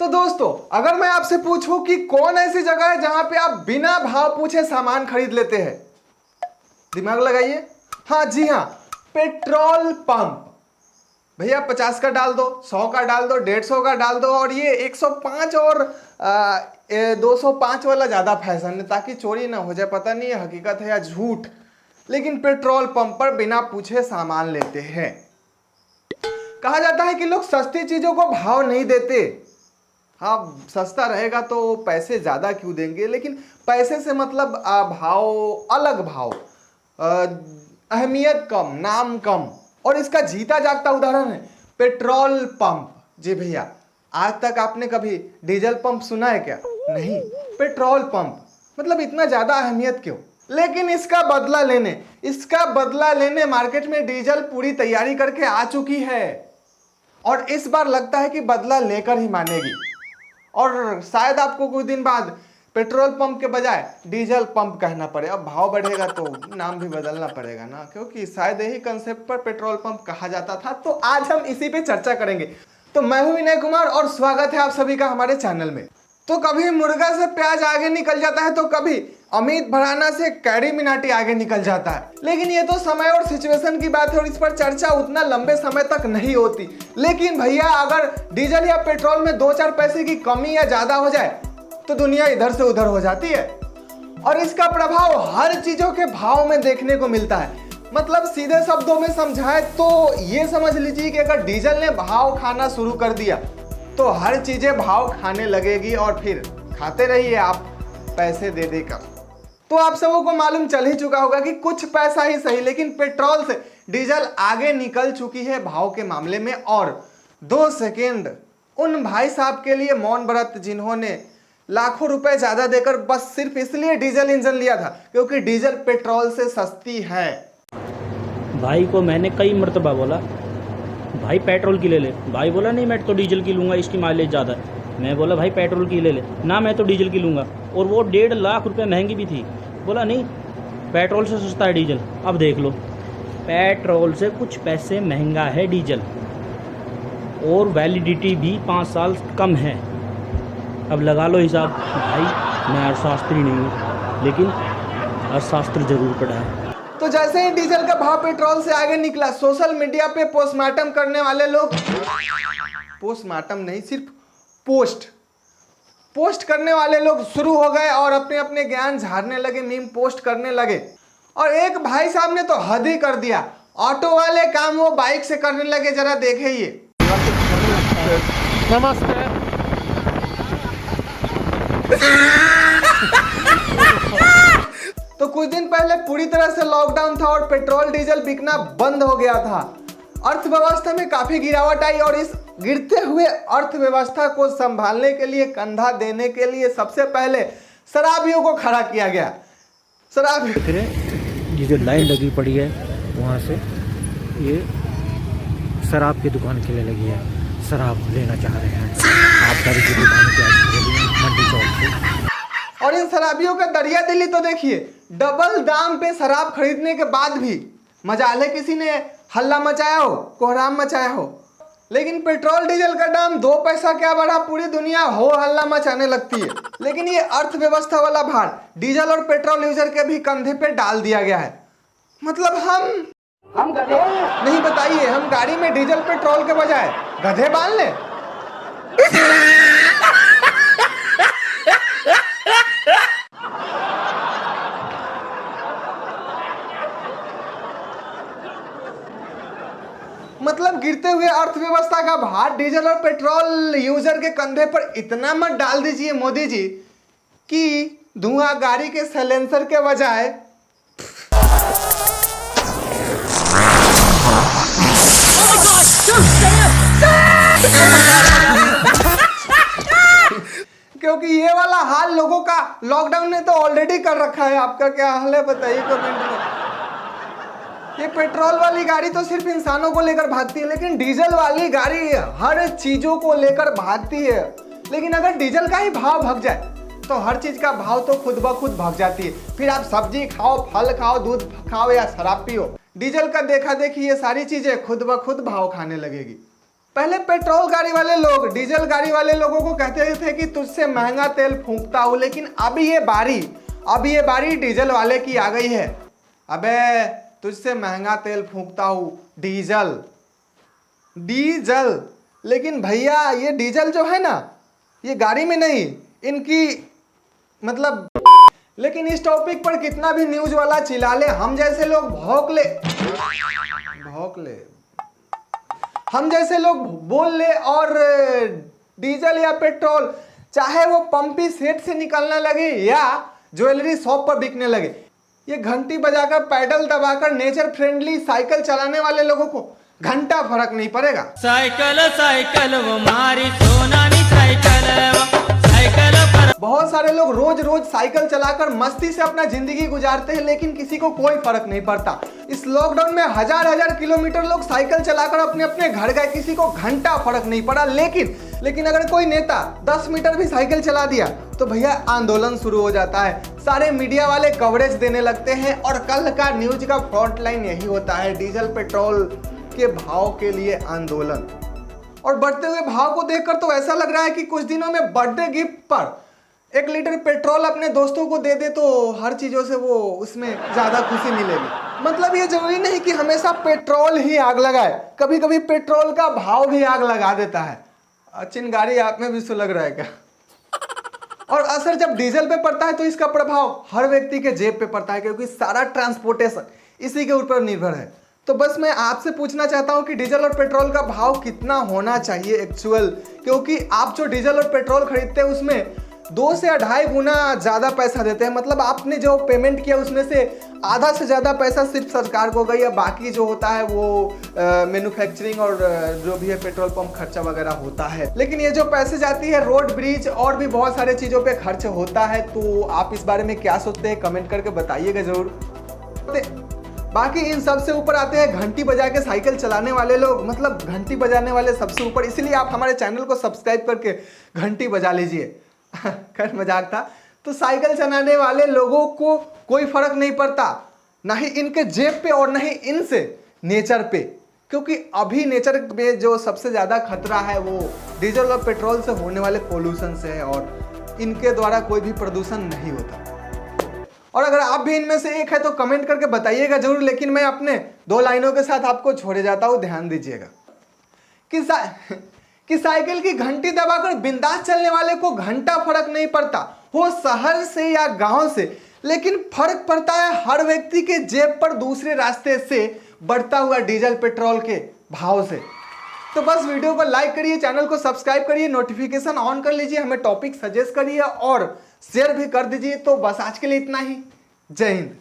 तो दोस्तों, अगर मैं आपसे पूछूं कि कौन ऐसी जगह है जहां पे आप बिना भाव पूछे सामान खरीद लेते हैं, दिमाग लगाइए। हाँ जी हाँ, पेट्रोल पंप। भैया 50 का डाल दो, 100 का डाल दो, 150 का डाल दो, और ये 105 और 205 वाला ज्यादा फैशन है ताकि चोरी ना हो जाए। पता नहीं है हकीकत है या झूठ, लेकिन पेट्रोल पंप पर बिना पूछे सामान लेते हैं। कहा जाता है कि लोग सस्ती चीजों को भाव नहीं देते। हाँ, सस्ता रहेगा तो पैसे ज्यादा क्यों देंगे, लेकिन पैसे से मतलब भाव, अलग भाव, अहमियत कम, नाम कम। और इसका जीता जागता उदाहरण है पेट्रोल पंप। जी भैया, आज तक आपने कभी डीजल पंप सुना है क्या? नहीं, पेट्रोल पंप मतलब इतना ज्यादा अहमियत क्यों? लेकिन इसका बदला लेने मार्केट में डीजल पूरी तैयारी करके आ चुकी है, और इस बार लगता है कि बदला लेकर ही मानेगी। और शायद आपको कुछ दिन बाद पेट्रोल पंप के बजाय डीजल पंप कहना पड़े। अब भाव बढ़ेगा तो नाम भी बदलना पड़ेगा ना, क्योंकि शायद यही कंसेप्ट पर पेट्रोल पंप कहा जाता था। तो आज हम इसी पे चर्चा करेंगे। तो मैं हूं विनय कुमार और स्वागत है आप सभी का हमारे चैनल में। तो कभी मुर्गा से प्याज आगे निकल जाता है, तो कभी अमित भड़ाना से कैरी मिनाटी आगे निकल जाता है। लेकिन ये तो समय और सिचुएशन की बात है और इस पर चर्चा उतना लंबे समय तक नहीं होती। लेकिन भैया, अगर डीजल या पेट्रोल में 2-4 पैसे की कमी या ज्यादा हो जाए तो दुनिया इधर से उधर हो जाती है, और इसका प्रभाव हर चीजों के भाव में देखने को मिलता है। मतलब सीधे शब्दों में समझाएं तो ये समझ लीजिए कि अगर डीजल ने भाव खाना शुरू कर दिया तो हर चीजें भाव खाने लगेगी, और फिर खाते रहिए आप पैसे दे देकर। तो आप सबों को मालूम चल ही चुका होगा कि कुछ पैसा ही सही, लेकिन पेट्रोल से डीजल आगे निकल चुकी है भाव के मामले में। और 2 सेकेंड उन भाई साहब के लिए मौन व्रत जिन्होंने लाखों रुपए ज्यादा देकर बस सिर्फ इसलिए डीजल इंजन लिया था क्योंकि डीजल पेट्रोल से सस्ती है। भाई को मैंने कई मरतबा बोला, भाई पेट्रोल की ले ले। भाई बोला नहीं, मैं तो डीजल की लूँगा, इसकी माइलेज ज़्यादा है। मैं बोला भाई पेट्रोल की ले ले। ना, मैं तो डीजल की लूँगा, और वो 1.5 लाख रुपए महंगी भी थी। बोला नहीं, पेट्रोल से सस्ता है डीजल। अब देख लो, पेट्रोल से कुछ पैसे महंगा है डीजल, और वैलिडिटी भी 5 साल कम है। अब लगा लो हिसाब। भाई मैं अर्थशास्त्री नहीं हूँ, लेकिन अर्थशास्त्र जरूर पढ़ा है। तो जैसे ही डीजल का भाव पेट्रोल से आगे निकला, सोशल मीडिया पे पोस्टमार्टम करने वाले लोग, पोस्टमार्टम नहीं, सिर्फ पोस्ट करने वाले लोग शुरू हो गए और अपने अपने ज्ञान झाड़ने लगे, मीम पोस्ट करने लगे। और एक भाई साहब ने तो हद ही कर दिया, ऑटो वाले काम वो बाइक से करने लगे। जरा देखे ये। नमस्ते। तो कुछ दिन पहले पूरी तरह से लॉकडाउन था और पेट्रोल डीजल बिकना बंद हो गया था। अर्थव्यवस्था में काफी गिरावट आई, और इस गिरते हुए अर्थव्यवस्था को संभालने के लिए, कंधा देने के लिए सबसे पहले शराबियों को खड़ा किया गया। ये जो लाइन लगी पड़ी है वहाँ से, ये शराब की दुकान के लिए लगी है। शराब लेना चाह रहे हैं आप दारू की दुकान के मंडी चौक से। और इन शराबियों का दरिया दिली तो देखिए, डबल दाम पे शराब खरीदने के बाद भी मजाले किसी ने हल्ला मचाया हो, कोहराम मचाया हो। लेकिन पेट्रोल डीजल का दाम 2 पैसा क्या बढ़ा, पूरी दुनिया हो हल्ला मचाने लगती है। लेकिन ये अर्थव्यवस्था वाला भार डीजल और पेट्रोल यूजर के भी कंधे पे डाल दिया गया है। मतलब हम गधे नहीं, बताइए, हम गाड़ी में डीजल पेट्रोल के बजाय गधे बांध लें? मतलब गिरते हुए अर्थव्यवस्था का भार डीजल और पेट्रोल यूजर के कंधे पर इतना मत डाल दीजिए मोदी जी कि धुआं गाड़ी के साइलेंसर के बजाय क्योंकि ये वाला हाल लोगों का लॉकडाउन ने तो ऑलरेडी कर रखा है। आपका क्या हाल है बताइए कमेंट में। ये पेट्रोल वाली गाड़ी तो सिर्फ इंसानों को लेकर भागती है, लेकिन डीजल वाली गाड़ी हर चीजों को लेकर भागती है। लेकिन अगर डीजल का ही भाव भाग जाए तो हर चीज का भाव तो खुद ब खुद भाग जाती है। फिर आप सब्जी खाओ, फल खाओ, दूध खाओ या शराब पियो, डीजल का देखा देखी ये सारी चीजें खुद ब खुद भाव खाने लगेगी। पहले पेट्रोल गाड़ी वाले लोग डीजल गाड़ी वाले लोगों को कहते थे कि तुझसे महंगा तेल फूंकता हूं, लेकिन अब ये बारी डीजल वाले की आ गई है। अबे तुझसे महंगा तेल फूंकता हूं डीजल। लेकिन भैया ये डीजल जो है ना, ये गाड़ी में नहीं, इनकी मतलब। लेकिन इस टॉपिक पर कितना भी न्यूज वाला चिल्ला ले, हम जैसे लोग भौंक ले, हम जैसे लोग बोल ले, और डीजल या पेट्रोल चाहे वो पंपी सेट से निकलने लगे या ज्वेलरी शॉप पर बिकने लगे, ये घंटी बजाकर पैडल दबाकर नेचर फ्रेंडली साइकिल चलाने वाले लोगों को घंटा फर्क नहीं पड़ेगा। साइकिल वो मारी सोनानी साइकिल बहुत सारे लोग रोज रोज साइकिल चलाकर मस्ती से अपना जिंदगी गुजारते हैं, लेकिन किसी को कोई फर्क नहीं पड़ता। इस लॉकडाउन में हजार किलोमीटर लोग साइकिल चलाकर अपने अपने घर गए, किसी को घंटा फर्क नहीं पड़ा। लेकिन अगर कोई नेता 10 मीटर भी साइकिल चला दिया तो भैया आंदोलन शुरू हो जाता है, सारे मीडिया वाले कवरेज देने लगते हैं, और कल का न्यूज का फ्रंट लाइन यही होता है, डीजल पेट्रोल के भाव के लिए आंदोलन। और बढ़ते हुए भाव को देखकर तो ऐसा लग रहा है कि कुछ दिनों में बर्थडे गिफ्ट पर 1 लीटर पेट्रोल अपने दोस्तों को दे दे तो हर चीजों से वो उसमें ज्यादा खुशी मिलेगी। मतलब ये जरूरी नहीं कि हमेशा पेट्रोल ही आग लगाए, कभी कभी पेट्रोल का भाव भी आग लगा देता है। चिंगारी आप में भी सुलग रहा है क्या? और असर जब डीजल पे पड़ता है तो इसका प्रभाव हर व्यक्ति के जेब पे पड़ता है, क्योंकि सारा ट्रांसपोर्टेशन इसी के ऊपर निर्भर है। तो बस मैं आपसे पूछना चाहता हूं कि डीजल और पेट्रोल का भाव कितना होना चाहिए एक्चुअल, क्योंकि आप जो डीजल और पेट्रोल खरीदते हैं उसमें 2 से 2.5 गुना ज़्यादा पैसा देते हैं। मतलब आपने जो पेमेंट किया उसमें से आधा से ज़्यादा पैसा सिर्फ सरकार को गई, या बाकी जो होता है वो मैन्युफैक्चरिंग और जो भी है पेट्रोल पंप खर्चा वगैरह होता है। लेकिन ये जो पैसे जाती है रोड ब्रिज और भी बहुत सारे चीज़ों पे खर्च होता है। तो आप इस बारे में क्या सोचते हैं कमेंट करके बताइएगा ज़रूर। बाकी इन सब से ऊपर आते हैं घंटी बजा के साइकिल चलाने वाले लोग, मतलब घंटी बजाने वाले सबसे ऊपर। इसलिए आप हमारे चैनल को सब्सक्राइब करके घंटी बजा लीजिए। खैर मजाक था। तो साइकिल चलाने वाले लोगों को कोई फर्क नहीं पड़ता, ना ही इनके जेब पे और ना ही इनसे नेचर पे, क्योंकि अभी नेचर में जो सबसे ज़्यादा खतरा है वो डीजल और पेट्रोल से होने वाले पोल्यूशन से है, और इनके द्वारा कोई भी प्रदूषण नहीं होता। और अगर आप भी इनमें से एक है तो कमेंट करके बताइएगा जरूर। लेकिन मैं अपने 2 लाइनों के साथ आपको छोड़े जाता हूँ, ध्यान दीजिएगा कि साइकिल की घंटी दबाकर बिंदास चलने वाले को घंटा फर्क नहीं पड़ता, हो शहर से या गांव से, लेकिन फर्क पड़ता है हर व्यक्ति के जेब पर दूसरे रास्ते से बढ़ता हुआ डीजल पेट्रोल के भाव से। तो बस वीडियो को लाइक करिए, चैनल को सब्सक्राइब करिए, नोटिफिकेशन ऑन कर लीजिए, हमें टॉपिक सजेस्ट करिए और शेयर भी कर दीजिए। तो बस आज के लिए इतना ही। जय हिंद।